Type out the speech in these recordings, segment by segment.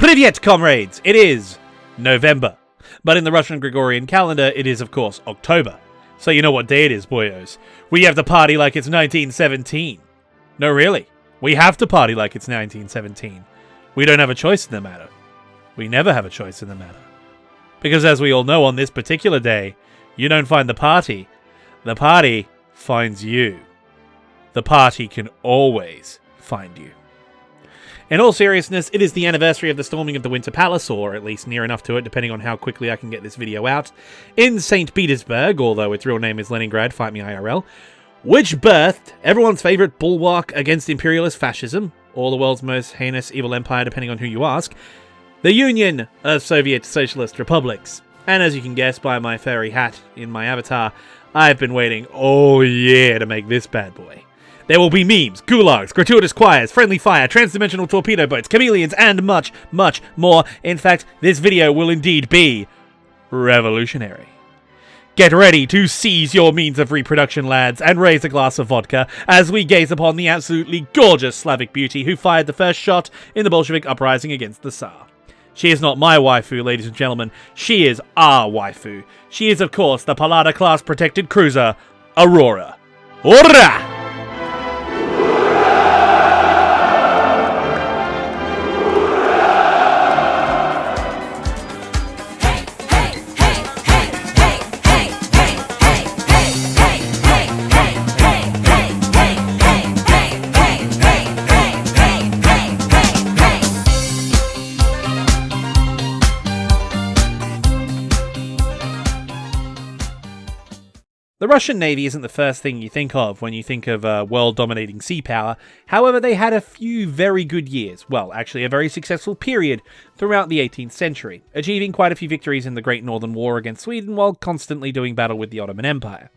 Privyet, comrades! It is November, but in the Russian Gregorian calendar, it is, of course, October. So you know what day it is, boyos. We have to party like it's 1917. No, really. We have to party like it's 1917. We don't have a choice in the matter. We never have a choice in the matter. Because as we all know, on this particular day, you don't find the party finds you. The party can always find you. In all seriousness, it is the anniversary of the storming of the Winter Palace, or at least near enough to it, depending on how quickly I can get this video out, in St. Petersburg, although its real name is Leningrad, fight me IRL, which birthed everyone's favourite bulwark against imperialist fascism, or the world's most heinous evil empire, depending on who you ask, the Union of Soviet Socialist Republics. And as you can guess by my furry hat in my avatar, I've been waiting all year to make this bad boy. There will be memes, gulags, gratuitous choirs, friendly fire, transdimensional torpedo boats, chameleons, and much, much more. In fact, this video will indeed be revolutionary. Get ready to seize your means of reproduction, lads, and raise a glass of vodka as we gaze upon the absolutely gorgeous Slavic beauty who fired the first shot in the Bolshevik uprising against the Tsar. She is not my waifu, ladies and gentlemen. She is our waifu. She is, of course, the Pallada class protected cruiser, Aurora. Aurora! The Russian Navy isn't the first thing you think of when you think of world-dominating sea power. However, they had a few very good years, well, actually a very successful period throughout the 18th century, achieving quite a few victories in the Great Northern War against Sweden while constantly doing battle with the Ottoman Empire.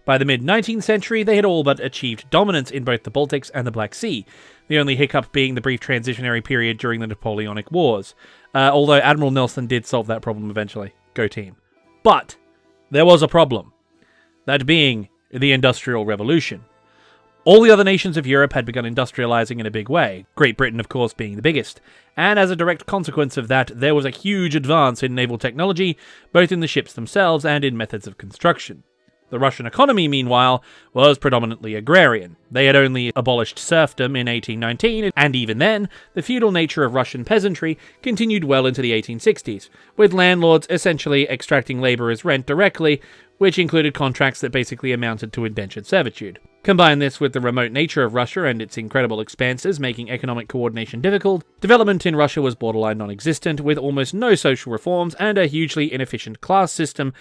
By the mid-19th century, they had all but achieved dominance in both the Baltics and the Black Sea, the only hiccup being the brief transitionary period during the Napoleonic Wars, although Admiral Nelson did solve that problem eventually. Go team. But there was a problem. That being the Industrial Revolution. All the other nations of Europe had begun industrializing in a big way, Great Britain of course being the biggest, and as a direct consequence of that, there was a huge advance in naval technology, both in the ships themselves and in methods of construction. The Russian economy, meanwhile, was predominantly agrarian. They had only abolished serfdom in 1819, and even then, the feudal nature of Russian peasantry continued well into the 1860s, with landlords essentially extracting labor as rent directly, which included contracts that basically amounted to indentured servitude. Combine this with the remote nature of Russia and its incredible expanses making economic coordination difficult, development in Russia was borderline non-existent, with almost no social reforms and a hugely inefficient class system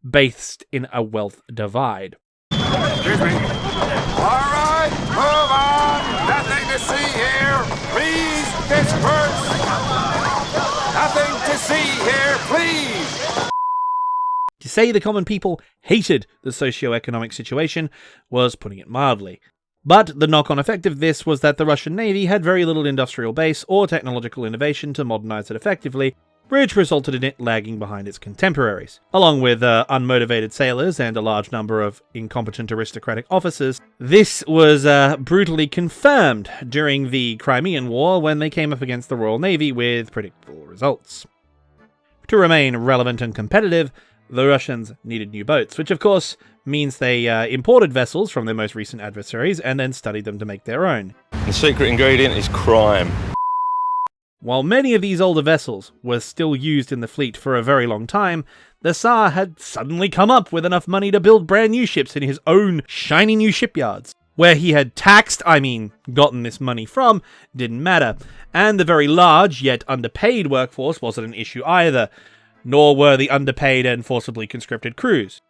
based in a wealth divide. Excuse me. All right, move on. Nothing to see here. Please disperse. Nothing to see here, please. To say the common people hated the socio-economic situation was putting it mildly. But the knock-on effect of this was that the Russian Navy had very little industrial base or technological innovation to modernize it effectively, which resulted in it lagging behind its contemporaries. Along with unmotivated sailors and a large number of incompetent aristocratic officers, this was brutally confirmed during the Crimean War when they came up against the Royal Navy with predictable results. To remain relevant and competitive, the Russians needed new boats, which of course means they imported vessels from their most recent adversaries and then studied them to make their own. The secret ingredient is crime. While many of these older vessels were still used in the fleet for a very long time, the Tsar had suddenly come up with enough money to build brand new ships in his own shiny new shipyards. Where he had gotten this money from, didn't matter, and the very large yet underpaid workforce wasn't an issue either, nor were the underpaid and forcibly conscripted crews.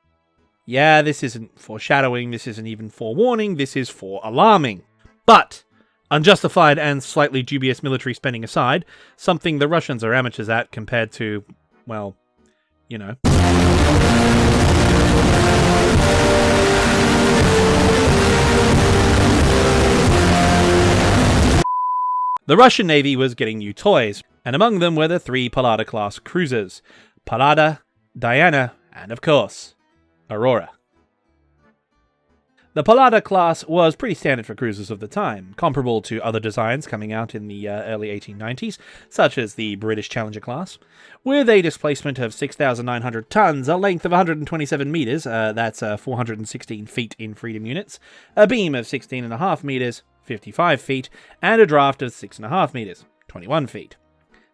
Yeah, this isn't foreshadowing, this isn't even forewarning, this is forealarming. But, unjustified and slightly dubious military spending aside, something the Russians are amateurs at compared to, well, you know. The Russian Navy was getting new toys, and among them were the 3 Pallada-class cruisers, Pallada, Diana, and of course, Aurora. The Pallada class was pretty standard for cruisers of the time, comparable to other designs coming out in the early 1890s, such as the British Challenger class, with a displacement of 6,900 tons, a length of 127 metres, that's 416 feet in freedom units, a beam of 16.5 metres, 55 feet, and a draft of 6.5 metres, 21 feet.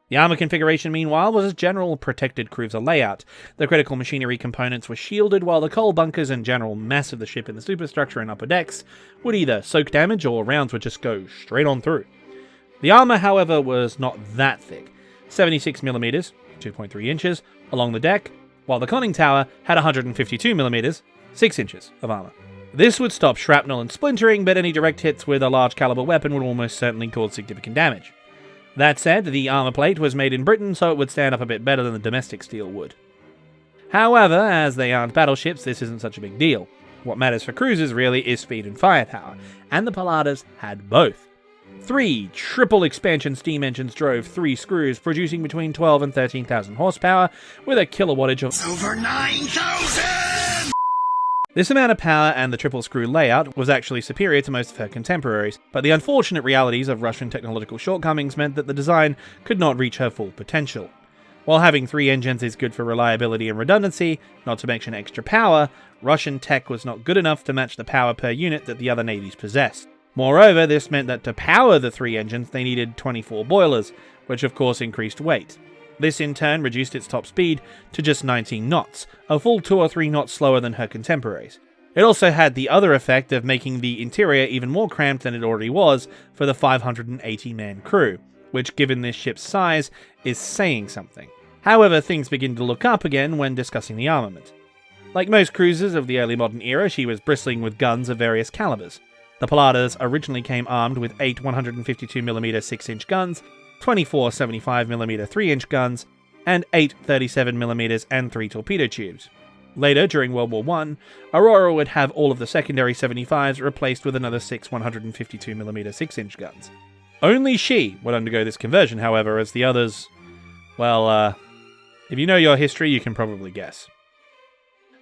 The armour configuration, meanwhile, was a general protected cruiser layout. The critical machinery components were shielded, while the coal bunkers and general mass of the ship in the superstructure and upper decks would either soak damage or rounds would just go straight on through. The armour, however, was not that thick, 76mm, 2.3 inches, along the deck, while the conning tower had 152mm, 6 inches of armour. This would stop shrapnel and splintering, but any direct hits with a large caliber weapon would almost certainly cause significant damage. That said, the armour plate was made in Britain, so it would stand up a bit better than the domestic steel would. However, as they aren't battleships, this isn't such a big deal. What matters for cruisers, really, is speed and firepower, and the Palladas had both. 3 triple expansion steam engines drove 3 screws, producing between 12 and 13,000 horsepower, with a kilowattage of over 9,000! This amount of power and the triple screw layout was actually superior to most of her contemporaries, but the unfortunate realities of Russian technological shortcomings meant that the design could not reach her full potential. While having 3 engines is good for reliability and redundancy, not to mention extra power, Russian tech was not good enough to match the power per unit that the other navies possessed. Moreover, this meant that to power the 3 engines they needed 24 boilers, which of course increased weight. This in turn reduced its top speed to just 19 knots, a full 2 or 3 knots slower than her contemporaries. It also had the other effect of making the interior even more cramped than it already was for the 580-man crew, which given this ship's size is saying something. However, things begin to look up again when discussing the armament. Like most cruisers of the early modern era, she was bristling with guns of various calibers. The Palladas originally came armed with 8 152mm 6-inch guns, 24 75mm 3-inch guns, and 8 37mm and 3 torpedo tubes. Later, during World War I, Aurora would have all of the secondary 75s replaced with another 6 152mm 6-inch guns. Only she would undergo this conversion, however, as the others... well, if you know your history, you can probably guess.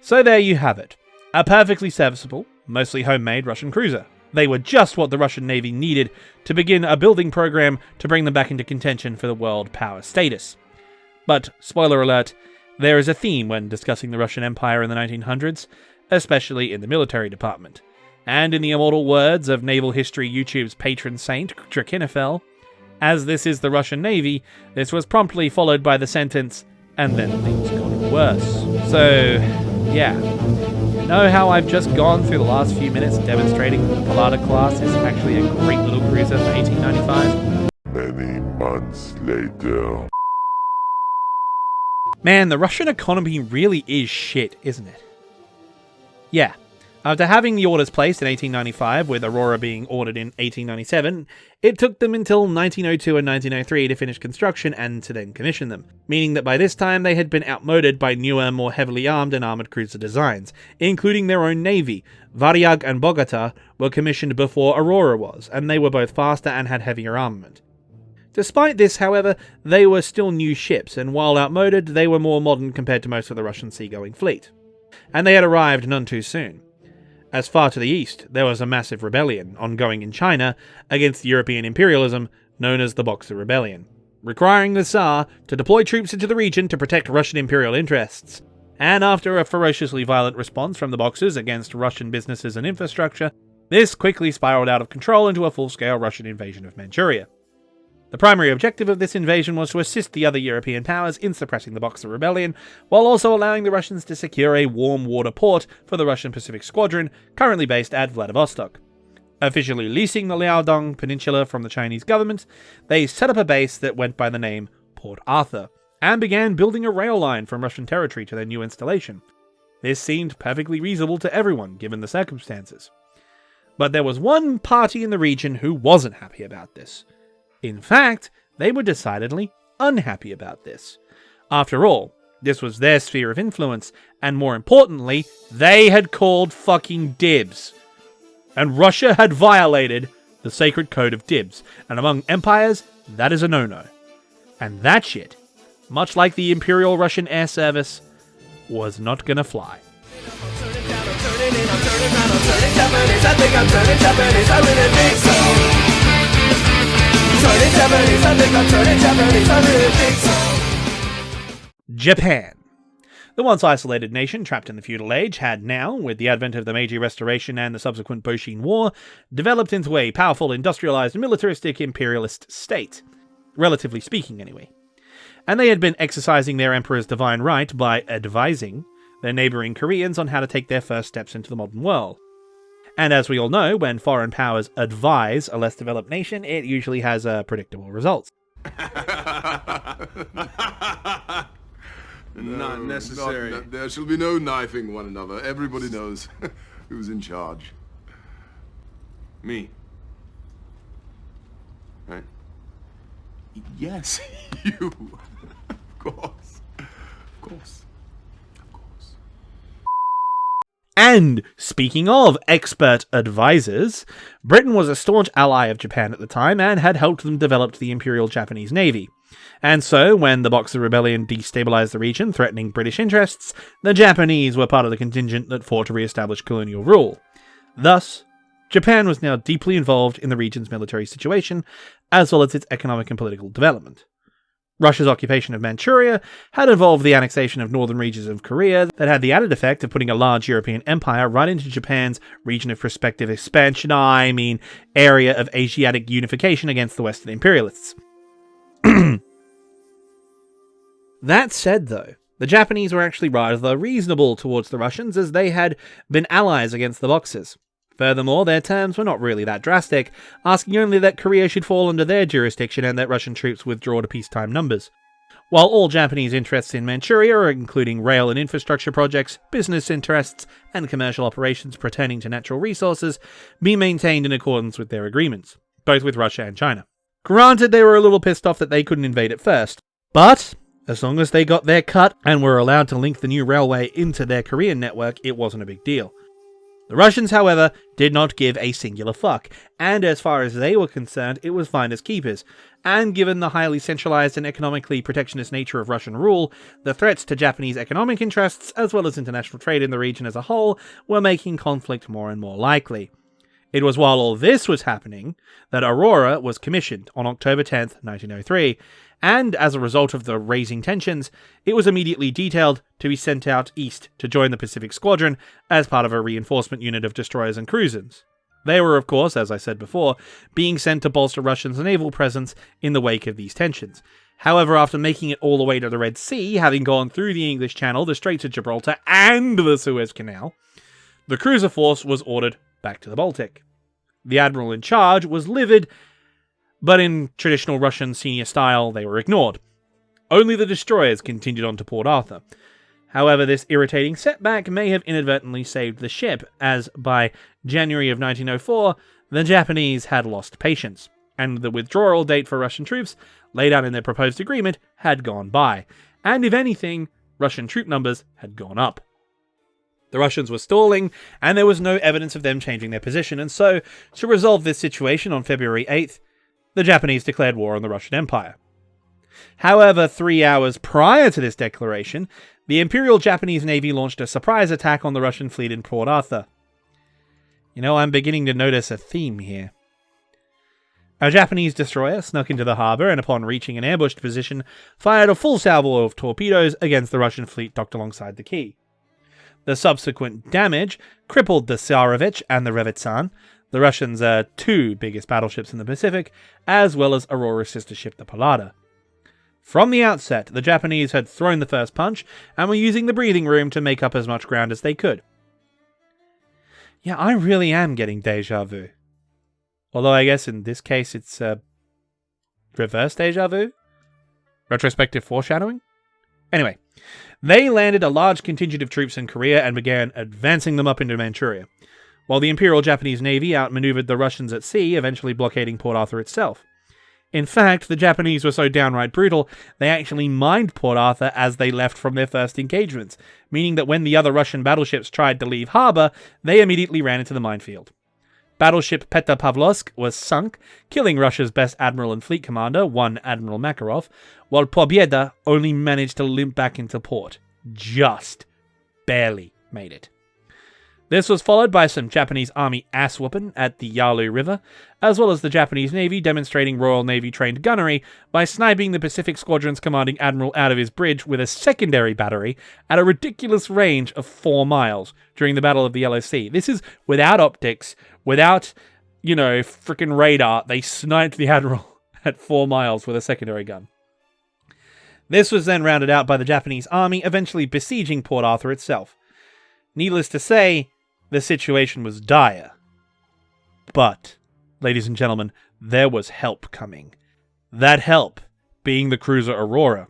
So there you have it. A perfectly serviceable, mostly homemade Russian cruiser. They were just what the Russian Navy needed to begin a building program to bring them back into contention for the world power status. But, spoiler alert, there is a theme when discussing the Russian Empire in the 1900s, especially in the military department. And in the immortal words of Naval History YouTube's patron saint, Drachinifel, as this is the Russian Navy, this was promptly followed by the sentence, and then things got worse. So, yeah. Know how I've just gone through the last few minutes demonstrating that the Pallada class is actually a great little cruiser for 1895? Many months later. Man, the Russian economy really is shit, isn't it? Yeah. After having the orders placed in 1895, with Aurora being ordered in 1897, it took them until 1902 and 1903 to finish construction and to then commission them, meaning that by this time they had been outmoded by newer, more heavily armed and armoured cruiser designs, including their own navy. Voyage and Bogota were commissioned before Aurora was, and they were both faster and had heavier armament. Despite this, however, they were still new ships, and while outmoded, they were more modern compared to most of the Russian seagoing fleet. And they had arrived none too soon. As far to the east, there was a massive rebellion ongoing in China against European imperialism known as the Boxer Rebellion, requiring the Tsar to deploy troops into the region to protect Russian imperial interests. And after a ferociously violent response from the Boxers against Russian businesses and infrastructure, this quickly spiraled out of control into a full-scale Russian invasion of Manchuria. The primary objective of this invasion was to assist the other European powers in suppressing the Boxer Rebellion, while also allowing the Russians to secure a warm water port for the Russian Pacific Squadron, currently based at Vladivostok. Officially leasing the Liaodong Peninsula from the Chinese government, they set up a base that went by the name Port Arthur, and began building a rail line from Russian territory to their new installation. This seemed perfectly reasonable to everyone, given the circumstances. But there was one party in the region who wasn't happy about this. In fact, they were decidedly unhappy about this. After all, this was their sphere of influence, and more importantly, they had called fucking dibs. And Russia had violated the sacred code of dibs, and among empires, that is a no-no. And that shit, much like the Imperial Russian Air Service, was not gonna fly. I'm turning Japanese, I think I'm turning Japanese, I really think so. Turning Japanese, I think I'm turning Japanese, I really think so. Japan. The once isolated nation trapped in the feudal age had now, with the advent of the Meiji Restoration and the subsequent Boshin War, developed into a powerful industrialized militaristic imperialist state. Relatively speaking, anyway. And they had been exercising their emperor's divine right by advising their neighbouring Koreans on how to take their first steps into the modern world. And as we all know, when foreign powers advise a less developed nation, it usually has predictable results. Not necessary. There shall be no knifing one another. Everybody knows who's in charge. Me. Right? Yes, you. Of course. Of course. Of course. And speaking of expert advisors, Britain was a staunch ally of Japan at the time and had helped them develop the Imperial Japanese Navy. And so, when the Boxer Rebellion destabilized the region, threatening British interests, the Japanese were part of the contingent that fought to re-establish colonial rule. Thus, Japan was now deeply involved in the region's military situation, as well as its economic and political development. Russia's occupation of Manchuria had involved the annexation of northern regions of Korea that had the added effect of putting a large European empire right into Japan's region of prospective expansion, area of Asiatic unification against the Western imperialists. That said, though, the Japanese were actually rather reasonable towards the Russians, as they had been allies against the Boxers. Furthermore, their terms were not really that drastic, asking only that Korea should fall under their jurisdiction and that Russian troops withdraw to peacetime numbers. While all Japanese interests in Manchuria, including rail and infrastructure projects, business interests, and commercial operations pertaining to natural resources, be maintained in accordance with their agreements, both with Russia and China. Granted, they were a little pissed off that they couldn't invade at first, but as long as they got their cut and were allowed to link the new railway into their Korean network, it wasn't a big deal. The Russians, however, did not give a singular fuck, and as far as they were concerned, it was fine as keepers. And given the highly centralized and economically protectionist nature of Russian rule, the threats to Japanese economic interests, as well as international trade in the region as a whole, were making conflict more and more likely. It was while all this was happening that Aurora was commissioned on October 10th, 1903, and as a result of the raising tensions, it was immediately detailed to be sent out east to join the Pacific Squadron as part of a reinforcement unit of destroyers and cruisers. They were, of course, as I said before, being sent to bolster Russia's naval presence in the wake of these tensions. However, after making it all the way to the Red Sea, having gone through the English Channel, the Straits of Gibraltar, and the Suez Canal, the cruiser force was ordered back to the Baltic. The admiral in charge was livid, but in traditional Russian senior style, they were ignored. Only the destroyers continued on to Port Arthur. However, this irritating setback may have inadvertently saved the ship, as by January of 1904, the Japanese had lost patience, and the withdrawal date for Russian troops, laid out in their proposed agreement, had gone by, and if anything, Russian troop numbers had gone up. The Russians were stalling, and there was no evidence of them changing their position, and so, to resolve this situation on February 8th, the Japanese declared war on the Russian Empire. However, 3 hours prior to this declaration, the Imperial Japanese Navy launched a surprise attack on the Russian fleet in Port Arthur. I'm beginning to notice a theme here. A Japanese destroyer snuck into the harbour and upon reaching an ambushed position, fired a full salvo of torpedoes against the Russian fleet docked alongside the quay. The subsequent damage crippled the Tsarevich and the Revitsan, the Russians' two biggest battleships in the Pacific, as well as Aurora's sister ship, the Pallada. From the outset, the Japanese had thrown the first punch and were using the breathing room to make up as much ground as they could. Yeah, I really am getting deja vu. Although I guess in this case it's reverse deja vu? Retrospective foreshadowing? Anyway, they landed a large contingent of troops in Korea and began advancing them up into Manchuria, while the Imperial Japanese Navy outmaneuvered the Russians at sea, eventually blockading Port Arthur itself. In fact, the Japanese were so downright brutal, they actually mined Port Arthur as they left from their first engagements, meaning that when the other Russian battleships tried to leave harbour, they immediately ran into the minefield. Battleship Petropavlovsk was sunk, killing Russia's best admiral and fleet commander, one Admiral Makarov, while Pobjeda only managed to limp back into port. Just barely made it. This was followed by some Japanese army ass-whooping at the Yalu River, as well as the Japanese Navy demonstrating Royal Navy-trained gunnery by sniping the Pacific Squadron's commanding admiral out of his bridge with a secondary battery at a ridiculous range of 4 miles during the Battle of the Yellow Sea. This is without optics, without, frickin' radar. They sniped the admiral at 4 miles with a secondary gun. This was then rounded out by the Japanese army, eventually besieging Port Arthur itself. Needless to say, the situation was dire. But, ladies and gentlemen, there was help coming. That help being the cruiser Aurora,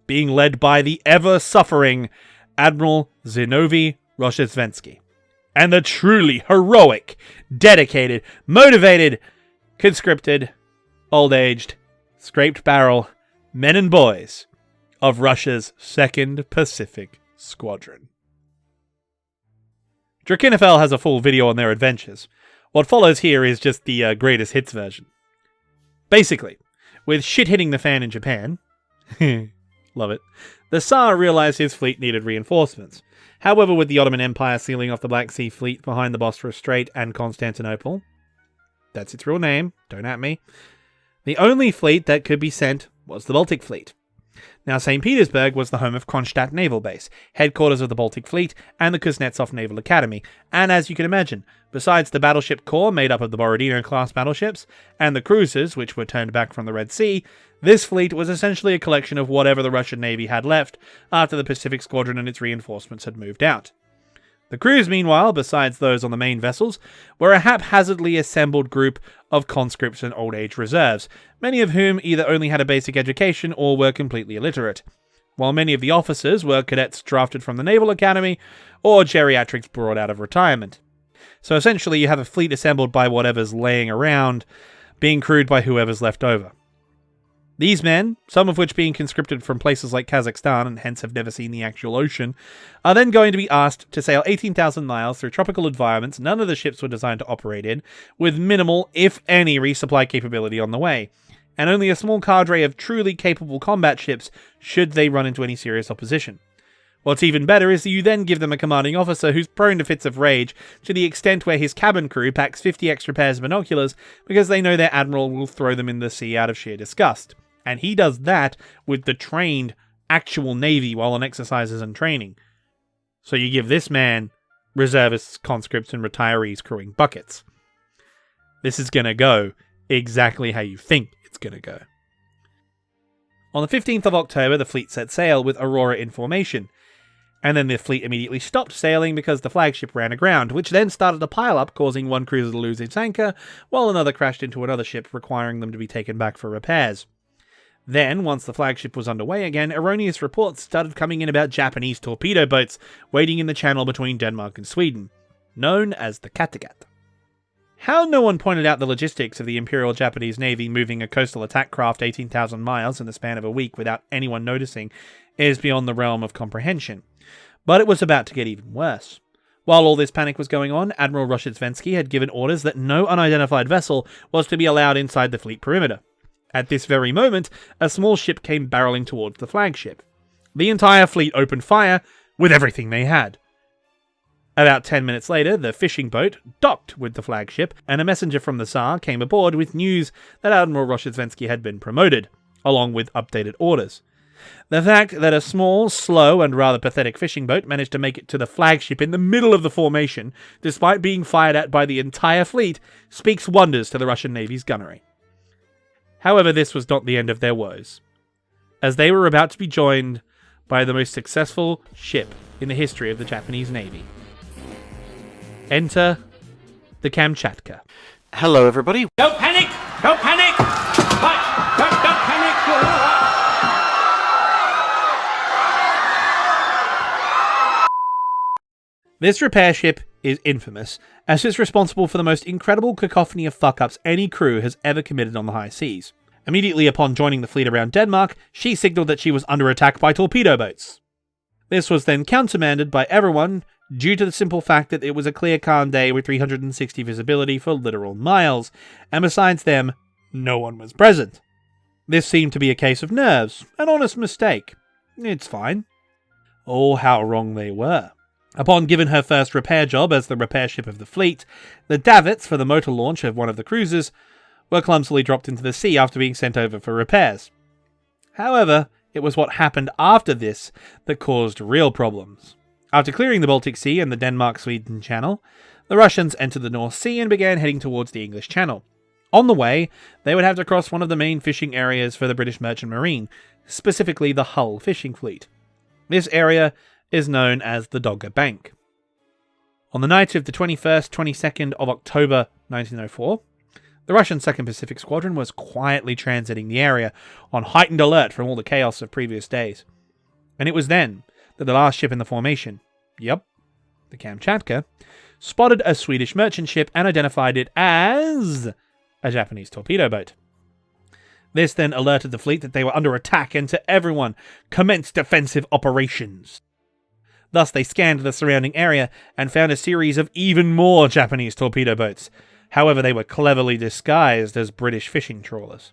being led by the ever-suffering Admiral Zinovy Rozhestvensky, and the truly heroic, dedicated, motivated, conscripted, old-aged, scraped-barrel men and boys of Russia's 2nd Pacific Squadron. Drachinifel has a full video on their adventures. What follows here is just the greatest hits version. Basically, with shit hitting the fan in Japan, love it, the Tsar realized his fleet needed reinforcements. However, with the Ottoman Empire sealing off the Black Sea Fleet behind the Bosphorus Strait and Constantinople, that's its real name, don't at me, the only fleet that could be sent was the Baltic Fleet. Now, St. Petersburg was the home of Kronstadt Naval Base, headquarters of the Baltic Fleet and the Kuznetsov Naval Academy, and as you can imagine, besides the battleship corps made up of the Borodino-class battleships, and the cruisers, which were turned back from the Red Sea, this fleet was essentially a collection of whatever the Russian Navy had left after the Pacific Squadron and its reinforcements had moved out. The crews, meanwhile, besides those on the main vessels, were a haphazardly assembled group of conscripts and old-age reserves, many of whom either only had a basic education or were completely illiterate, while many of the officers were cadets drafted from the Naval Academy or geriatrics brought out of retirement. So essentially you have a fleet assembled by whatever's laying around, being crewed by whoever's left over. These men, some of which being conscripted from places like Kazakhstan and hence have never seen the actual ocean, are then going to be asked to sail 18,000 miles through tropical environments none of the ships were designed to operate in, with minimal, if any, resupply capability on the way, and only a small cadre of truly capable combat ships should they run into any serious opposition. What's even better is that you then give them a commanding officer who's prone to fits of rage to the extent where his cabin crew packs 50 extra pairs of binoculars because they know their admiral will throw them in the sea out of sheer disgust. And he does that with the trained, actual Navy while on exercises and training. So you give this man reservists, conscripts, and retirees crewing buckets. This is going to go exactly how you think it's going to go. On the 15th of October, the fleet set sail with Aurora in formation. And then the fleet immediately stopped sailing because the flagship ran aground, which then started to pile up, causing one cruiser to lose its anchor, while another crashed into another ship, requiring them to be taken back for repairs. Then, once the flagship was underway again, erroneous reports started coming in about Japanese torpedo boats waiting in the channel between Denmark and Sweden, known as the Kattegat. How no one pointed out the logistics of the Imperial Japanese Navy moving a coastal attack craft 18,000 miles in the span of a week without anyone noticing is beyond the realm of comprehension. But it was about to get even worse. While all this panic was going on, Admiral Rozhestvensky had given orders that no unidentified vessel was to be allowed inside the fleet perimeter. At this very moment, a small ship came barreling towards the flagship. The entire fleet opened fire with everything they had. About 10 minutes later, the fishing boat docked with the flagship, and a messenger from the Tsar came aboard with news that Admiral Rozhestvensky had been promoted, along with updated orders. The fact that a small, slow, and rather pathetic fishing boat managed to make it to the flagship in the middle of the formation, despite being fired at by the entire fleet, speaks wonders to the Russian Navy's gunnery. However, this was not the end of their woes, as they were about to be joined by the most successful ship in the history of the Japanese Navy. Enter the Kamchatka. Hello, everybody. Don't panic! Don't panic! What? Don't panic! This repair ship is infamous, as it's responsible for the most incredible cacophony of fuck-ups any crew has ever committed on the high seas. Immediately upon joining the fleet around Denmark, she signaled that she was under attack by torpedo boats. This was then countermanded by everyone due to the simple fact that it was a clear calm day with 360 visibility for literal miles, and besides them, no one was present. This seemed to be a case of nerves, an honest mistake. It's fine. Oh, how wrong they were. Upon giving her first repair job as the repair ship of the fleet, the davits for the motor launch of one of the cruisers were clumsily dropped into the sea after being sent over for repairs. However, it was what happened after this that caused real problems. After clearing the Baltic Sea and the Denmark-Sweden Channel, the Russians entered the North Sea and began heading towards the English Channel. On the way, they would have to cross one of the main fishing areas for the British Merchant Marine, specifically the Hull fishing fleet. This area is known as the Dogger Bank. On the night of the 22nd of October 1904, the Russian 2nd Pacific Squadron was quietly transiting the area on heightened alert from all the chaos of previous days. And it was then that the last ship in the formation, the Kamchatka, spotted a Swedish merchant ship and identified it as a Japanese torpedo boat. This then alerted the fleet that they were under attack and to everyone commenced defensive operations. Thus they scanned the surrounding area and found a series of even more Japanese torpedo boats. However, they were cleverly disguised as British fishing trawlers.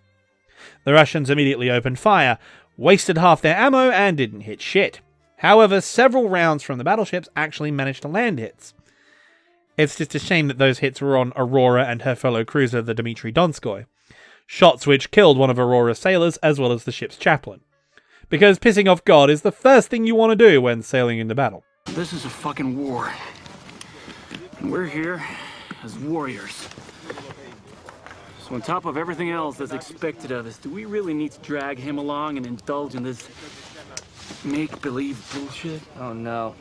The Russians immediately opened fire, wasted half their ammo, and didn't hit shit. However, several rounds from the battleships actually managed to land hits. It's just a shame that those hits were on Aurora and her fellow cruiser, the Dmitry Donskoy. Shots which killed one of Aurora's sailors as well as the ship's chaplain. Because pissing off God is the first thing you want to do when sailing into battle. This is a fucking war. And we're here as warriors. So on top of everything else that's expected of us, do we really need to drag him along and indulge in this make-believe bullshit? Oh no.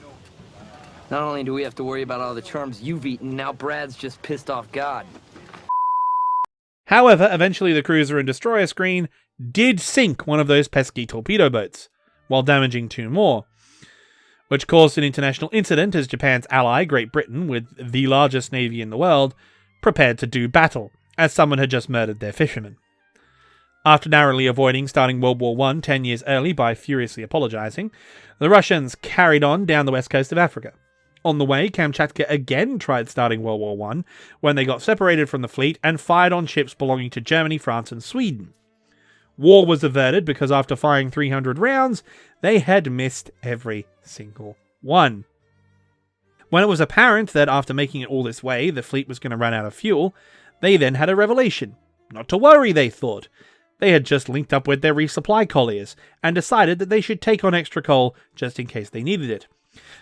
Not only do we have to worry about all the charms you've eaten, now Brad's just pissed off God. However, eventually the cruiser and destroyer screen did sink one of those pesky torpedo boats, while damaging two more, which caused an international incident as Japan's ally, Great Britain, with the largest navy in the world, prepared to do battle, as someone had just murdered their fishermen. After narrowly avoiding starting World War I 10 years early by furiously apologizing, the Russians carried on down the west coast of Africa. On the way, Kamchatka again tried starting World War I when they got separated from the fleet and fired on ships belonging to Germany, France, and Sweden. War was averted because after firing 300 rounds, they had missed every single one. When it was apparent that after making it all this way, the fleet was going to run out of fuel, they then had a revelation. Not to worry, they thought. They had just linked up with their resupply colliers and decided that they should take on extra coal just in case they needed it.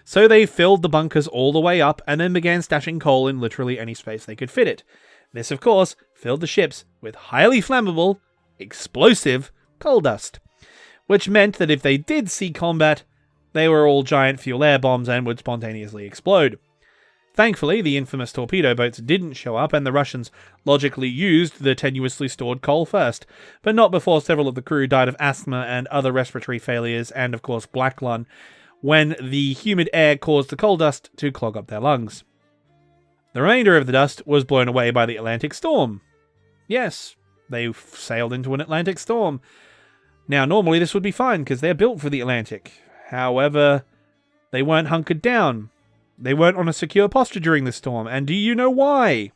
So they filled the bunkers all the way up and then began stashing coal in literally any space they could fit it. This, of course, filled the ships with highly flammable, explosive coal dust, which meant that if they did see combat, they were all giant fuel air bombs and would spontaneously explode. Thankfully, the infamous torpedo boats didn't show up and the Russians logically used the tenuously stored coal first, but not before several of the crew died of asthma and other respiratory failures and, of course, black lung, when the humid air caused the coal dust to clog up their lungs. The remainder of the dust was blown away by the Atlantic storm. Yes, they sailed into an Atlantic storm. Now, normally this would be fine because they're built for the Atlantic. However, they weren't hunkered down. They weren't on a secure posture during the storm, and do you know why?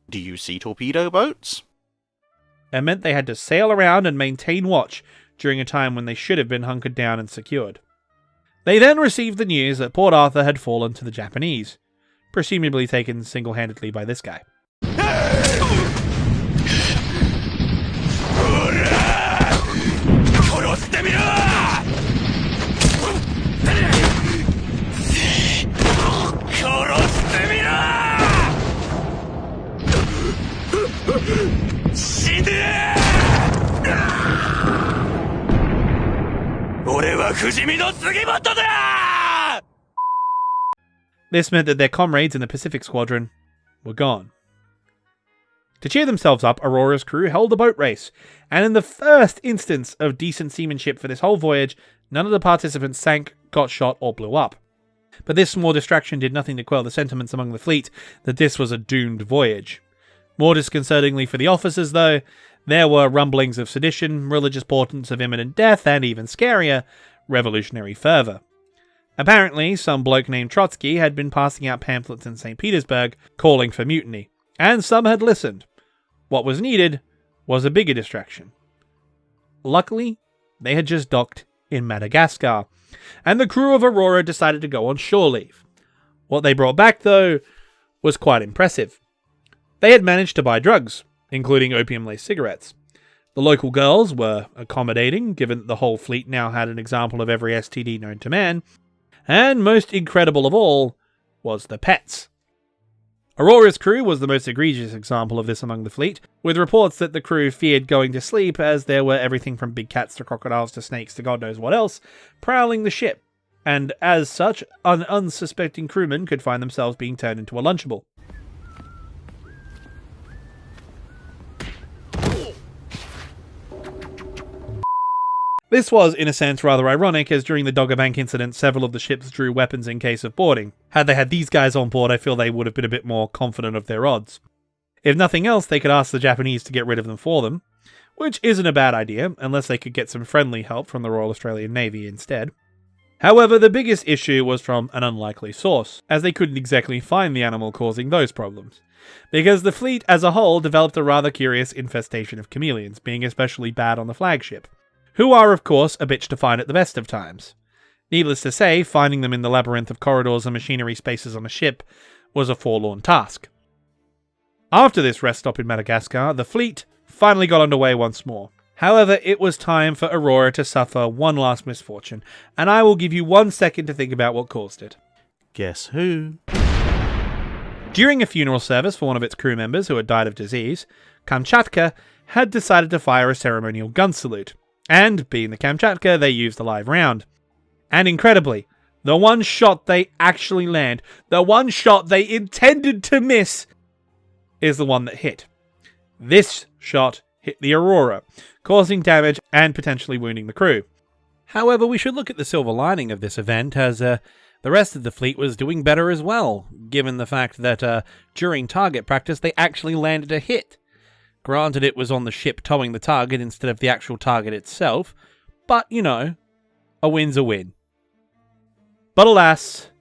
Do you see torpedo boats? It meant they had to sail around and maintain watch during a time when they should have been hunkered down and secured. They then received the news that Port Arthur had fallen to the Japanese, presumably taken single-handedly by this guy. This meant that their comrades in the Pacific Squadron were gone. To cheer themselves up, Aurora's crew held a boat race, and in the first instance of decent seamanship for this whole voyage, none of the participants sank, got shot, or blew up. But this small distraction did nothing to quell the sentiments among the fleet that this was a doomed voyage. More disconcertingly for the officers, though, there were rumblings of sedition, religious portents of imminent death, and even scarier, revolutionary fervour. Apparently, some bloke named Trotsky had been passing out pamphlets in St. Petersburg calling for mutiny, and some had listened. What was needed was a bigger distraction. Luckily, they had just docked in Madagascar, and the crew of Aurora decided to go on shore leave. What they brought back, though, was quite impressive. They had managed to buy drugs, including opium-laced cigarettes. The local girls were accommodating, given that the whole fleet now had an example of every STD known to man, and most incredible of all was the pets. Aurora's crew was the most egregious example of this among the fleet, with reports that the crew feared going to sleep as there were everything from big cats to crocodiles to snakes to God knows what else prowling the ship, and as such, an unsuspecting crewman could find themselves being turned into a Lunchable. This was, in a sense, rather ironic, as during the Doggerbank incident, several of the ships drew weapons in case of boarding. Had they had these guys on board, I feel they would have been a bit more confident of their odds. If nothing else, they could ask the Japanese to get rid of them for them, which isn't a bad idea, unless they could get some friendly help from the Royal Australian Navy instead. However, the biggest issue was from an unlikely source, as they couldn't exactly find the animal causing those problems, because the fleet as a whole developed a rather curious infestation of chameleons, being especially bad on the flagship, who are, of course, a bitch to find at the best of times. Needless to say, finding them in the labyrinth of corridors and machinery spaces on a ship was a forlorn task. After this rest stop in Madagascar, the fleet finally got underway once more. However, it was time for Aurora to suffer one last misfortune, and I will give you 1 second to think about what caused it. Guess who? During a funeral service for one of its crew members who had died of disease, Kamchatka had decided to fire a ceremonial gun salute. And, being the Kamchatka, they used a live round. And incredibly, the one shot they actually land, the one shot they intended to miss, is the one that hit. This shot hit the Aurora, causing damage and potentially wounding the crew. However, we should look at the silver lining of this event, as the rest of the fleet was doing better as well, given the fact that during target practice they actually landed a hit. Granted, it was on the ship towing the target instead of the actual target itself, but, you know, a win's a win. But alas,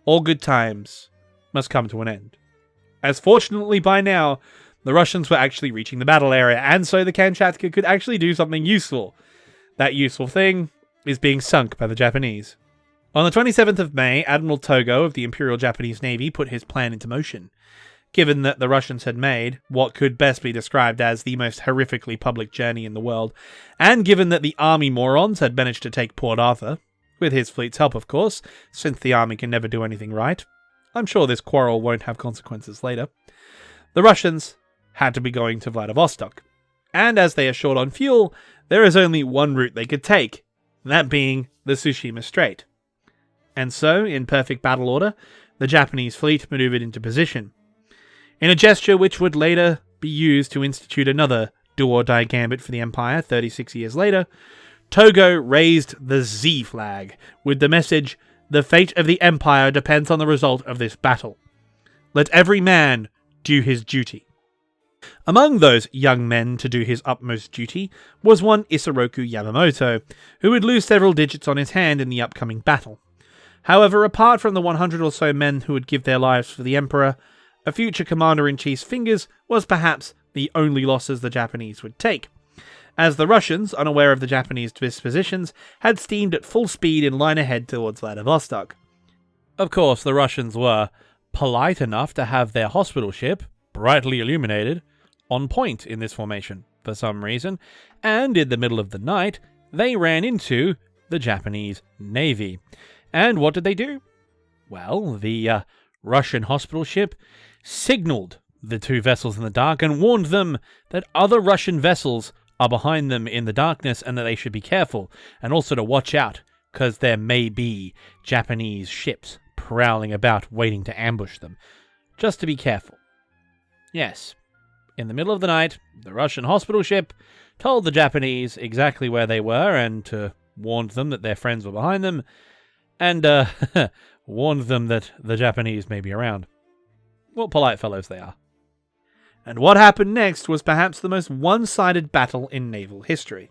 all good times must come to an end. As fortunately by now, the Russians were actually reaching the battle area, and so the Kamchatka could actually do something useful. That useful thing is being sunk by the Japanese. On the 27th of May, Admiral Togo of the Imperial Japanese Navy put his plan into motion. Given that the Russians had made what could best be described as the most horrifically public journey in the world, and given that the army morons had managed to take Port Arthur, with his fleet's help of course, since the army can never do anything right, I'm sure this quarrel won't have consequences later, the Russians had to be going to Vladivostok. And as they are short on fuel, there is only one route they could take, that being the Tsushima Strait. And so, in perfect battle order, the Japanese fleet maneuvered into position. In a gesture which would later be used to institute another do-or-die gambit for the Empire 36 years later, Togo raised the Z flag, with the message, "The fate of the Empire depends on the result of this battle. Let every man do his duty." Among those young men to do his utmost duty was one Isoroku Yamamoto, who would lose several digits on his hand in the upcoming battle. However, apart from the 100 or so men who would give their lives for the Emperor, a future Commander-in-Chief's fingers was perhaps the only losses the Japanese would take, as the Russians, unaware of the Japanese dispositions, had steamed at full speed in line ahead towards Vladivostok. Of course, the Russians were polite enough to have their hospital ship, brightly illuminated, on point in this formation for some reason, and in the middle of the night, they ran into the Japanese Navy. And what did they do? Well, the Russian hospital ship signaled the two vessels in the dark and warned them that other Russian vessels are behind them in the darkness and that they should be careful, and also to watch out, because there may be Japanese ships prowling about waiting to ambush them. Just to be careful. Yes, in the middle of the night, the Russian hospital ship told the Japanese exactly where they were and warned them that their friends were behind them, and warned them that the Japanese may be around. What polite fellows they are. And what happened next was perhaps the most one-sided battle in naval history.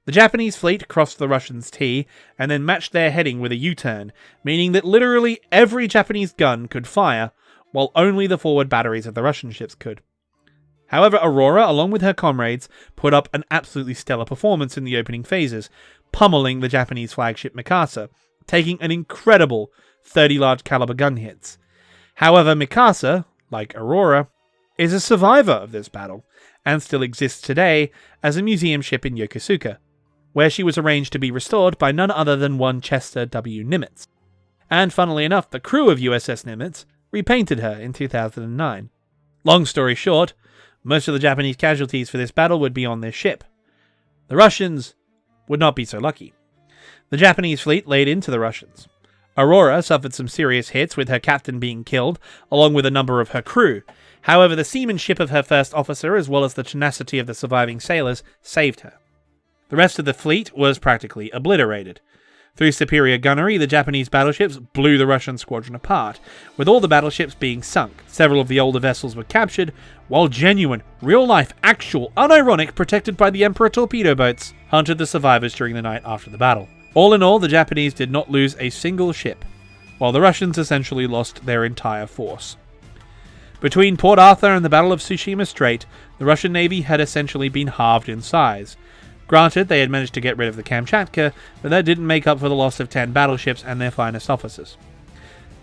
The Japanese fleet crossed the Russians' T and then matched their heading with a U-turn, meaning that literally every Japanese gun could fire, while only the forward batteries of the Russian ships could. However, Aurora, along with her comrades, put up an absolutely stellar performance in the opening phases, pummeling the Japanese flagship Mikasa, taking an incredible 30 large caliber gun hits. However, Mikasa, like Aurora, is a survivor of this battle, and still exists today as a museum ship in Yokosuka, where she was arranged to be restored by none other than one Chester W. Nimitz. And funnily enough, the crew of USS Nimitz repainted her in 2009. Long story short, most of the Japanese casualties for this battle would be on their ship. The Russians would not be so lucky. The Japanese fleet laid into the Russians. Aurora suffered some serious hits, with her captain being killed, along with a number of her crew. However, the seamanship of her first officer, as well as the tenacity of the surviving sailors, saved her. The rest of the fleet was practically obliterated. Through superior gunnery, the Japanese battleships blew the Russian squadron apart, with all the battleships being sunk. Several of the older vessels were captured, while genuine, real-life, actual, unironic, protected by the Emperor torpedo boats hunted the survivors during the night after the battle. All in all, the Japanese did not lose a single ship, while the Russians essentially lost their entire force. Between Port Arthur and the Battle of Tsushima Strait, the Russian Navy had essentially been halved in size. Granted, they had managed to get rid of the Kamchatka, but that didn't make up for the loss of 10 battleships and their finest officers.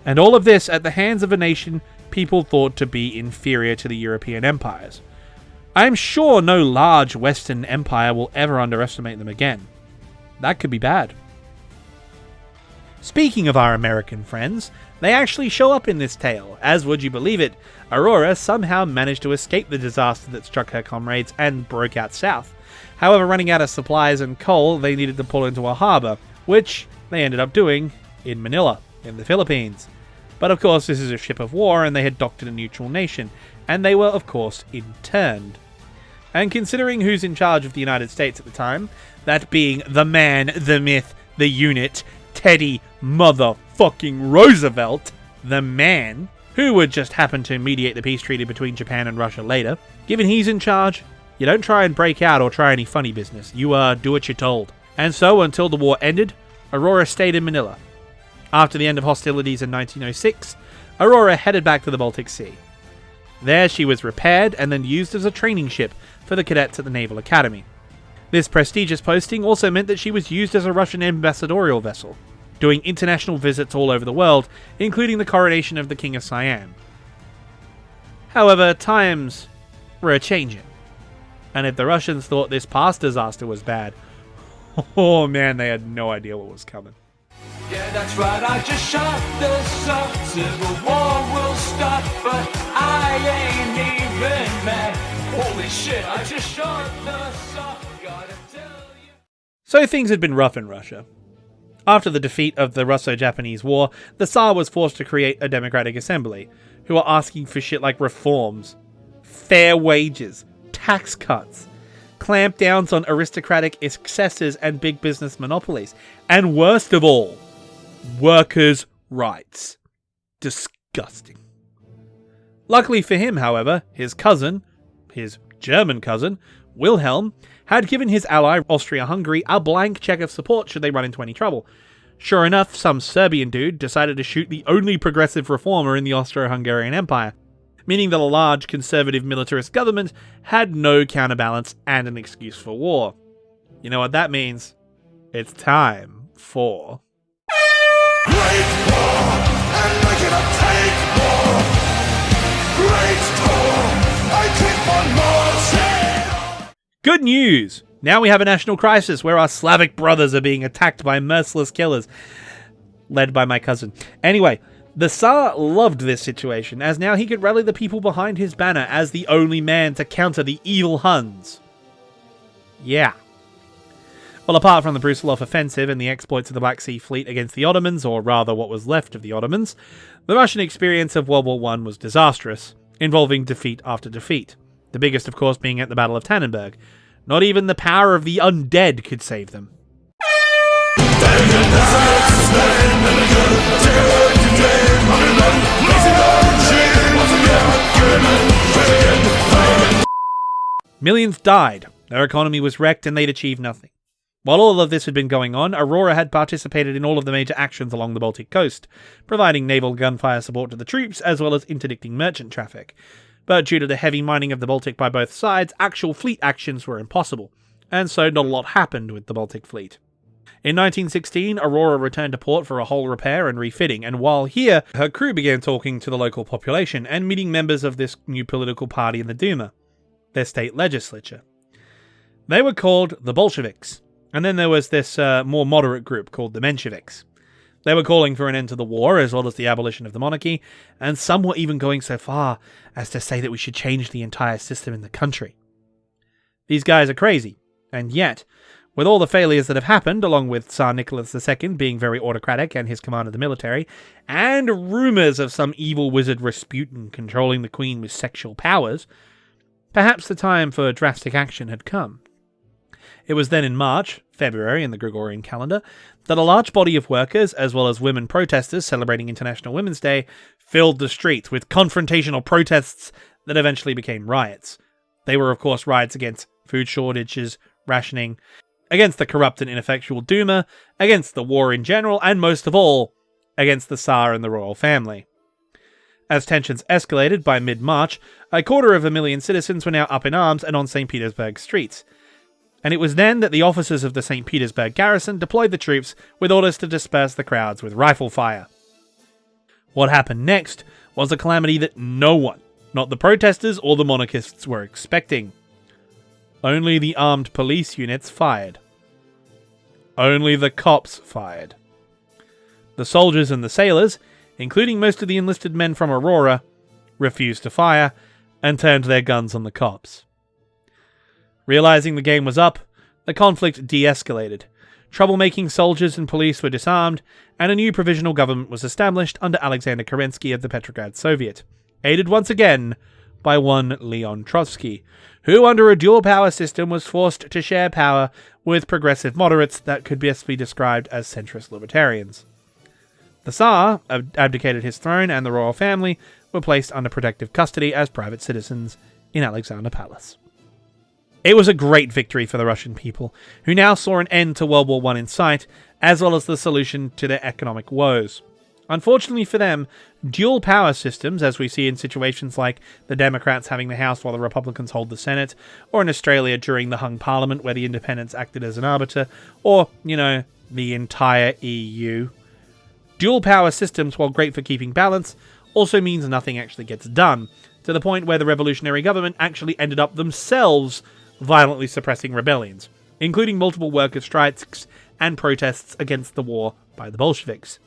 And all of this at the hands of a nation people thought to be inferior to the European empires. I am sure no large Western empire will ever underestimate them again. That could be bad. Speaking of our American friends, they actually show up in this tale. As would you believe it, Aurora somehow managed to escape the disaster that struck her comrades and broke out south. However, running out of supplies and coal, they needed to pull into a harbour, which they ended up doing in Manila, in the Philippines. But of course, this is a ship of war, and they had docked in a neutral nation, and they were, of course, interned. And considering who's in charge of the United States at the time, that being the man, the myth, the unit, Teddy motherfucking Roosevelt, the man, who would just happen to mediate the peace treaty between Japan and Russia later, given he's in charge, you don't try and break out or try any funny business. You do what you're told. And so, until the war ended, Aurora stayed in Manila. After the end of hostilities in 1906, Aurora headed back to the Baltic Sea. There she was repaired and then used as a training ship for the cadets at the Naval Academy. This prestigious posting also meant that she was used as a Russian ambassadorial vessel, doing international visits all over the world, including the coronation of the King of Siam. However, times were a-changing. And if the Russians thought this past disaster was bad, oh man, they had no idea what was coming. Yeah, that's right, I just shot this up. Civil war will start, but I ain't even mad. Holy shit, I just shot this up. Gotta tell you. So things had been rough in Russia. After the defeat of the Russo-Japanese War, the Tsar was forced to create a democratic assembly, who are asking for shit like reforms, fair wages, tax cuts, clampdowns on aristocratic excesses and big business monopolies, and worst of all, workers' rights. Disgusting. Luckily for him, however, his cousin, his German cousin, Wilhelm, had given his ally Austria-Hungary a blank check of support should they run into any trouble. Sure enough, some Serbian dude decided to shoot the only progressive reformer in the Austro-Hungarian Empire, meaning that a large conservative militarist government had no counterbalance and an excuse for war. You know what that means? It's time for... Great war, and make it a take war. Great war, I keep on marching. Good news! Now we have a national crisis where our Slavic brothers are being attacked by merciless killers. Led by my cousin. Anyway, the Tsar loved this situation, as now he could rally the people behind his banner as the only man to counter the evil Huns. Yeah. Well, apart from the Brusilov offensive and the exploits of the Black Sea Fleet against the Ottomans, or rather what was left of the Ottomans, the Russian experience of World War I was disastrous, involving defeat after defeat. The biggest, of course, being at the Battle of Tannenberg. Not even the power of the undead could save them. Millions died, their economy was wrecked, and they'd achieved nothing. While all of this had been going on, Aurora had participated in all of the major actions along the Baltic coast, providing naval gunfire support to the troops as well as interdicting merchant traffic. But due to the heavy mining of the Baltic by both sides, actual fleet actions were impossible, and so not a lot happened with the Baltic fleet. In 1916, Aurora returned to port for a hull repair and refitting, and while here, her crew began talking to the local population and meeting members of this new political party in the Duma, their state legislature. They were called the Bolsheviks, and then there was this more moderate group called the Mensheviks. They were calling for an end to the war, as well as the abolition of the monarchy, and some were even going so far as to say that we should change the entire system in the country. These guys are crazy, and yet, with all the failures that have happened, along with Tsar Nicholas II being very autocratic and his command of the military, and rumours of some evil wizard Rasputin controlling the Queen with sexual powers, perhaps the time for drastic action had come. It was then in February in the Gregorian calendar, that a large body of workers, as well as women protesters celebrating International Women's Day, filled the streets with confrontational protests that eventually became riots. They were, of course, riots against food shortages, rationing, against the corrupt and ineffectual Duma, against the war in general, and most of all, against the Tsar and the royal family. As tensions escalated by mid-March, 250,000 citizens were now up in arms and on St. Petersburg streets. And it was then that the officers of the St. Petersburg garrison deployed the troops with orders to disperse the crowds with rifle fire. What happened next was a calamity that no one, not the protesters or the monarchists, were expecting. Only the armed police units fired. Only the cops fired. The soldiers and the sailors, including most of the enlisted men from Aurora, refused to fire and turned their guns on the cops. Realizing the game was up, the conflict de-escalated. Troublemaking soldiers and police were disarmed, and a new provisional government was established under Alexander Kerensky of the Petrograd Soviet, aided once again by one Leon Trotsky, who under a dual-power system was forced to share power with progressive moderates that could best be described as centrist libertarians. The Tsar abdicated his throne, and the royal family were placed under protective custody as private citizens in Alexander Palace. It was a great victory for the Russian people, who now saw an end to World War I in sight, as well as the solution to their economic woes. Unfortunately for them, dual power systems, as we see in situations like the Democrats having the House while the Republicans hold the Senate, or in Australia during the hung Parliament where the independents acted as an arbiter, or, the entire EU. Dual power systems, while great for keeping balance, also means nothing actually gets done, to the point where the revolutionary government actually ended up themselves violently suppressing rebellions, including multiple worker strikes and protests against the war by the Bolsheviks.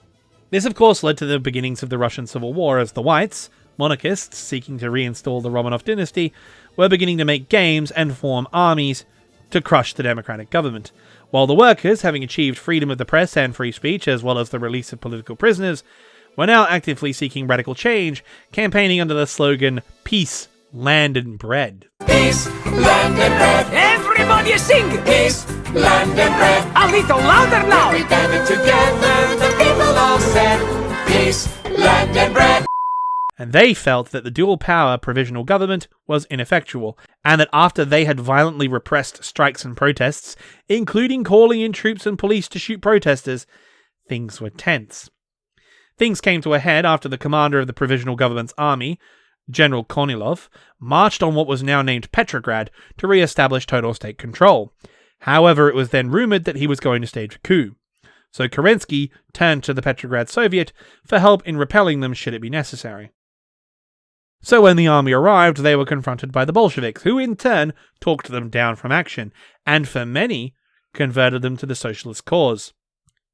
This, of course, led to the beginnings of the Russian Civil War, as the Whites, monarchists seeking to reinstall the Romanov dynasty, were beginning to make games and form armies to crush the democratic government, while the workers, having achieved freedom of the press and free speech, as well as the release of political prisoners, were now actively seeking radical change, campaigning under the slogan, "Peace, Land and Bread." Peace, land and bread. Everybody sing. Peace, land and bread. A little louder now. We gathered together, the people all said, peace, land and bread. And they felt that the dual-power provisional government was ineffectual, and that after they had violently repressed strikes and protests, including calling in troops and police to shoot protesters, things were tense. Things came to a head after the commander of the provisional government's army, General Kornilov, marched on what was now named Petrograd to re-establish total state control. However, it was then rumoured that he was going to stage a coup. So Kerensky turned to the Petrograd Soviet for help in repelling them should it be necessary. So when the army arrived, they were confronted by the Bolsheviks, who in turn talked them down from action, and for many, converted them to the socialist cause.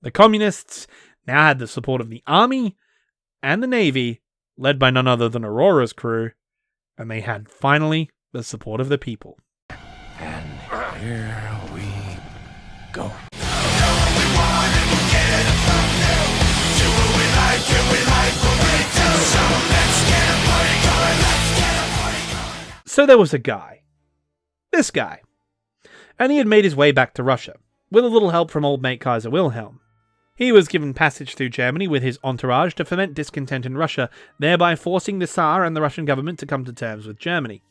The communists now had the support of the army and the navy, led by none other than Aurora's crew, and they had, finally, the support of the people. And here we go. So there was a guy. This guy. And he had made his way back to Russia, with a little help from old mate Kaiser Wilhelm. He was given passage through Germany with his entourage to foment discontent in Russia, thereby forcing the Tsar and the Russian government to come to terms with Germany.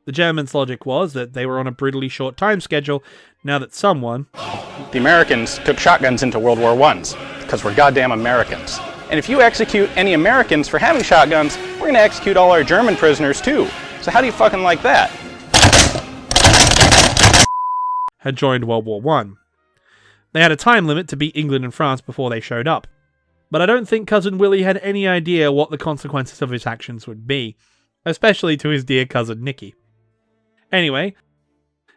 The Germans' logic was that they were on a brutally short time schedule, now that someone... The Americans took shotguns into World War I's, because we're goddamn Americans. And if you execute any Americans for having shotguns, we're going to execute all our German prisoners too. So how do you fucking like that? Had joined World War I. They had a time limit to beat England and France before they showed up. But I don't think Cousin Willie had any idea what the consequences of his actions would be, especially to his dear cousin Nicky. Anyway,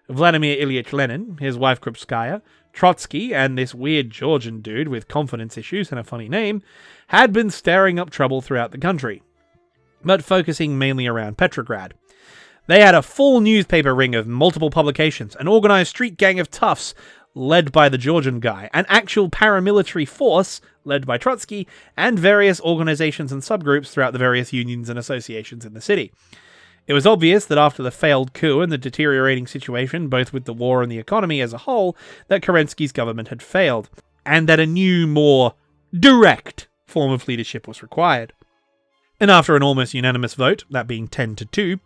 Vladimir Ilyich Lenin, his wife Krupskaya, Trotsky, and this weird Georgian dude with confidence issues and a funny name, had been stirring up trouble throughout the country, but focusing mainly around Petrograd. They had a full newspaper ring of multiple publications, an organized street gang of toughs led by the Georgian guy, an actual paramilitary force led by Trotsky, and various organizations and subgroups throughout the various unions and associations in the city. It was obvious that after the failed coup and the deteriorating situation, both with the war and the economy as a whole, that Kerensky's government had failed, and that a new, more direct form of leadership was required. And after an almost unanimous vote, that being 10-2,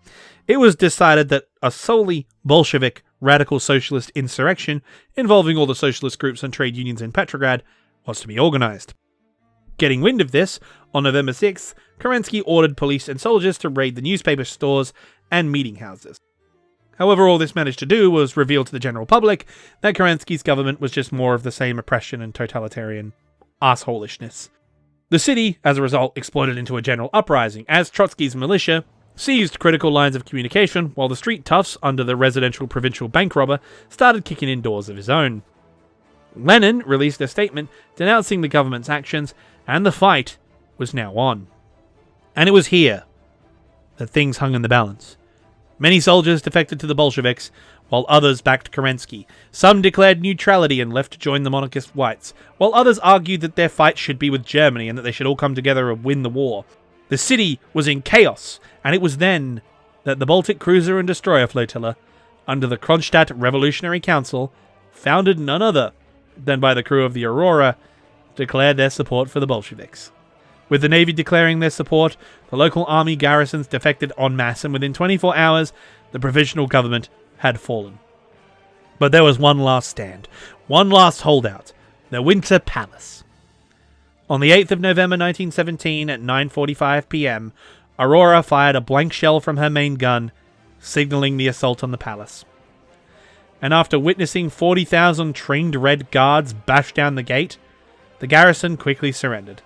it was decided that a solely Bolshevik radical socialist insurrection involving all the socialist groups and trade unions in Petrograd was to be organized. Getting wind of this, on November 6th, Kerensky ordered police and soldiers to raid the newspaper stores and meeting houses. However, all this managed to do was reveal to the general public that Kerensky's government was just more of the same oppression and totalitarian assholishness. The city, as a result, exploded into a general uprising, as Trotsky's militia seized critical lines of communication, while the street toughs, under the residential provincial bank robber, started kicking in doors of his own. Lenin released a statement denouncing the government's actions, and the fight was now on. And it was here that things hung in the balance. Many soldiers defected to the Bolsheviks, while others backed Kerensky. Some declared neutrality and left to join the monarchist whites, while others argued that their fight should be with Germany and that they should all come together and win the war. The city was in chaos, and it was then that the Baltic cruiser and destroyer flotilla, under the Kronstadt Revolutionary Council, founded none other than by the crew of the Aurora, declared their support for the Bolsheviks. With the Navy declaring their support, the local army garrisons defected en masse, and within 24 hours, the provisional government had fallen. But there was one last stand, one last holdout, the Winter Palace. On the 8th of November 1917 at 9:45 p.m., Aurora fired a blank shell from her main gun, signaling the assault on the palace. And after witnessing 40,000 trained Red Guards bash down the gate, the garrison quickly surrendered.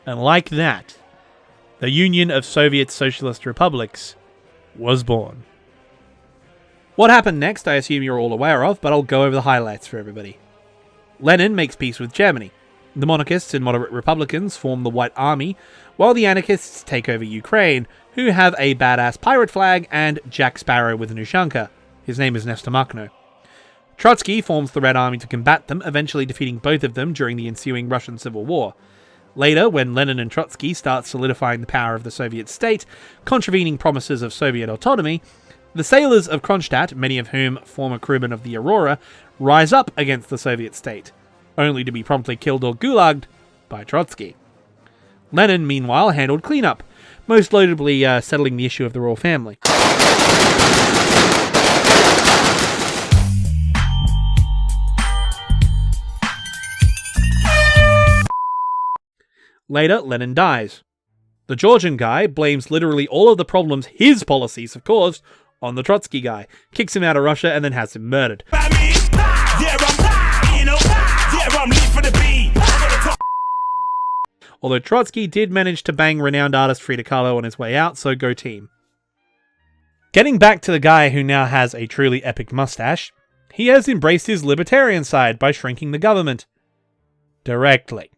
And like that, the Union of Soviet Socialist Republics was born. What happened next, I assume you're all aware of, but I'll go over the highlights for everybody. Lenin makes peace with Germany. The monarchists and moderate republicans form the White Army, while the anarchists take over Ukraine, who have a badass pirate flag and Jack Sparrow with an Ushanka. His name is Nestor Makhno. Trotsky forms the Red Army to combat them, eventually defeating both of them during the ensuing Russian Civil War. Later, when Lenin and Trotsky start solidifying the power of the Soviet state, contravening promises of Soviet autonomy, the sailors of Kronstadt, many of whom former crewmen of the Aurora, rise up against the Soviet state, only to be promptly killed or gulagged by Trotsky. Lenin, meanwhile, handled cleanup, most notably settling the issue of the royal family. Later, Lenin dies. The Georgian guy blames literally all of the problems his policies have caused on the Trotsky guy, kicks him out of Russia, and then has him murdered. Although Trotsky did manage to bang renowned artist Frida Kahlo on his way out, so go team. Getting back to the guy who now has a truly epic mustache, he has embraced his libertarian side by shrinking the government. Directly.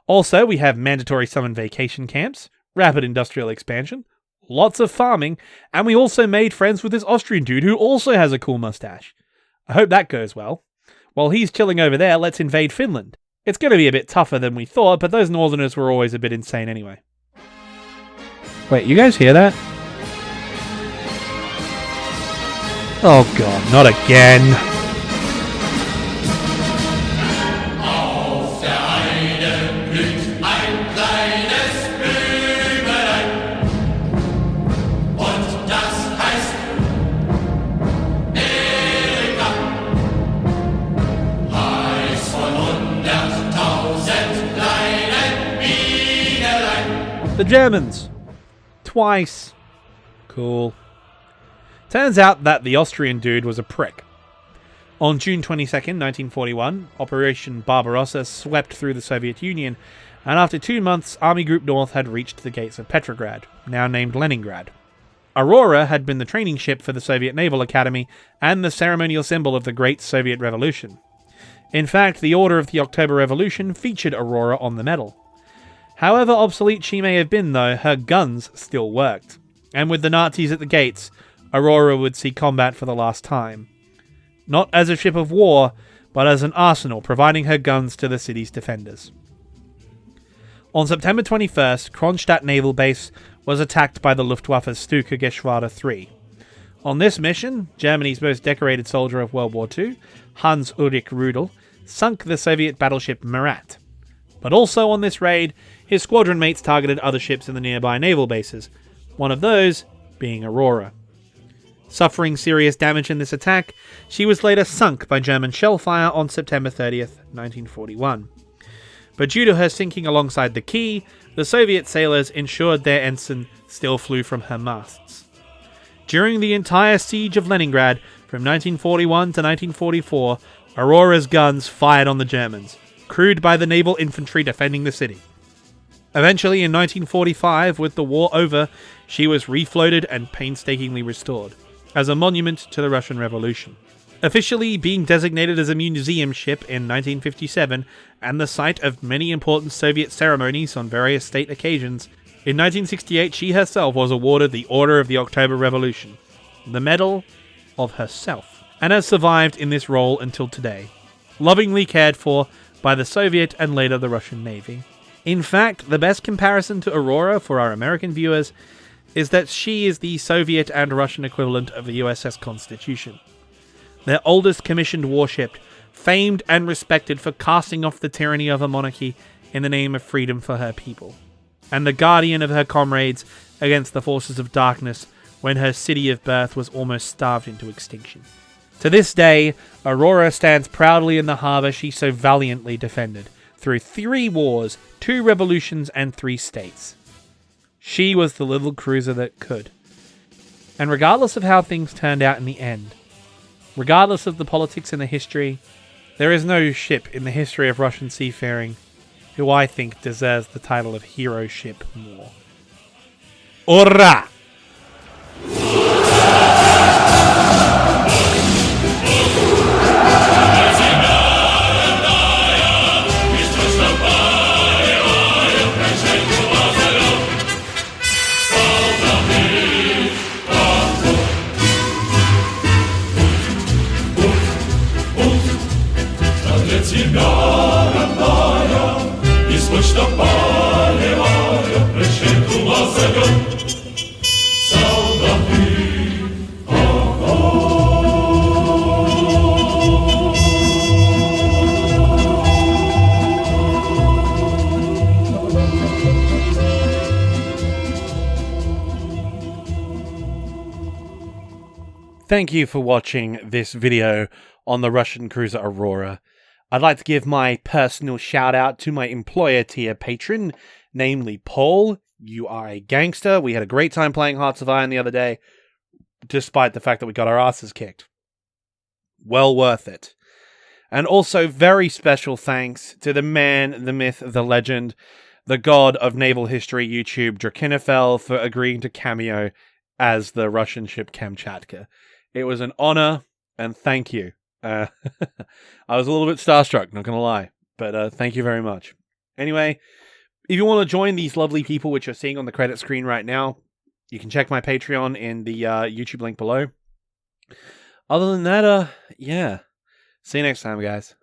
Also, we have mandatory summer vacation camps, rapid industrial expansion, lots of farming, and we also made friends with this Austrian dude who also has a cool mustache. I hope that goes well. While he's chilling over there, let's invade Finland. It's going to be a bit tougher than we thought, but those northerners were always a bit insane anyway. Wait, you guys hear that? Oh god, not again. The Germans. Twice. Cool. Turns out that the Austrian dude was a prick. On June 22nd, 1941, Operation Barbarossa swept through the Soviet Union, and after 2 months, Army Group North had reached the gates of Petrograd, now named Leningrad. Aurora had been the training ship for the Soviet Naval Academy and the ceremonial symbol of the Great Soviet Revolution. In fact, the Order of the October Revolution featured Aurora on the medal. However obsolete she may have been, though, her guns still worked. And with the Nazis at the gates, Aurora would see combat for the last time. Not as a ship of war, but as an arsenal providing her guns to the city's defenders. On September 21st, Kronstadt Naval Base was attacked by the Luftwaffe's Stuka Geschwader 3. On this mission, Germany's most decorated soldier of World War II, Hans-Ulrich Rudel, sunk the Soviet battleship Marat. But also on this raid, his squadron mates targeted other ships in the nearby naval bases, one of those being Aurora. Suffering serious damage in this attack, she was later sunk by German shellfire on September 30th, 1941. But due to her sinking alongside the quay, the Soviet sailors ensured their ensign still flew from her masts. During the entire siege of Leningrad, from 1941 to 1944, Aurora's guns fired on the Germans, crewed by the naval infantry defending the city. Eventually, in 1945, with the war over, she was refloated and painstakingly restored, as a monument to the Russian Revolution. Officially being designated as a museum ship in 1957 and the site of many important Soviet ceremonies on various state occasions, in 1968 she herself was awarded the Order of the October Revolution, the Medal of Herself, and has survived in this role until today, lovingly cared for by the Soviet and later the Russian Navy. In fact, the best comparison to Aurora for our American viewers is that she is the Soviet and Russian equivalent of the USS Constitution, their oldest commissioned warship, famed and respected for casting off the tyranny of a monarchy in the name of freedom for her people, and the guardian of her comrades against the forces of darkness when her city of birth was almost starved into extinction. To this day, Aurora stands proudly in the harbour she so valiantly defended, through 3 wars, 2 revolutions, and 3 states. She was the little cruiser that could. And regardless of how things turned out in the end, regardless of the politics and the history, there is no ship in the history of Russian seafaring who I think deserves the title of hero ship more. Aurora! Thank you for watching this video on the Russian cruiser Aurora. I'd like to give my personal shout out to my employer tier patron, namely Paul. You are a gangster. We had a great time playing Hearts of Iron the other day, despite the fact that we got our asses kicked. Well worth it. And also very special thanks to the man, the myth, the legend, the god of naval history YouTube, Drachinifel, for agreeing to cameo as the Russian ship Kamchatka. It was an honor, and thank you. I was a little bit starstruck, not going to lie, but thank you very much. Anyway, if you want to join these lovely people which you're seeing on the credit screen right now, you can check my Patreon in the YouTube link below. Other than that, yeah. See you next time, guys.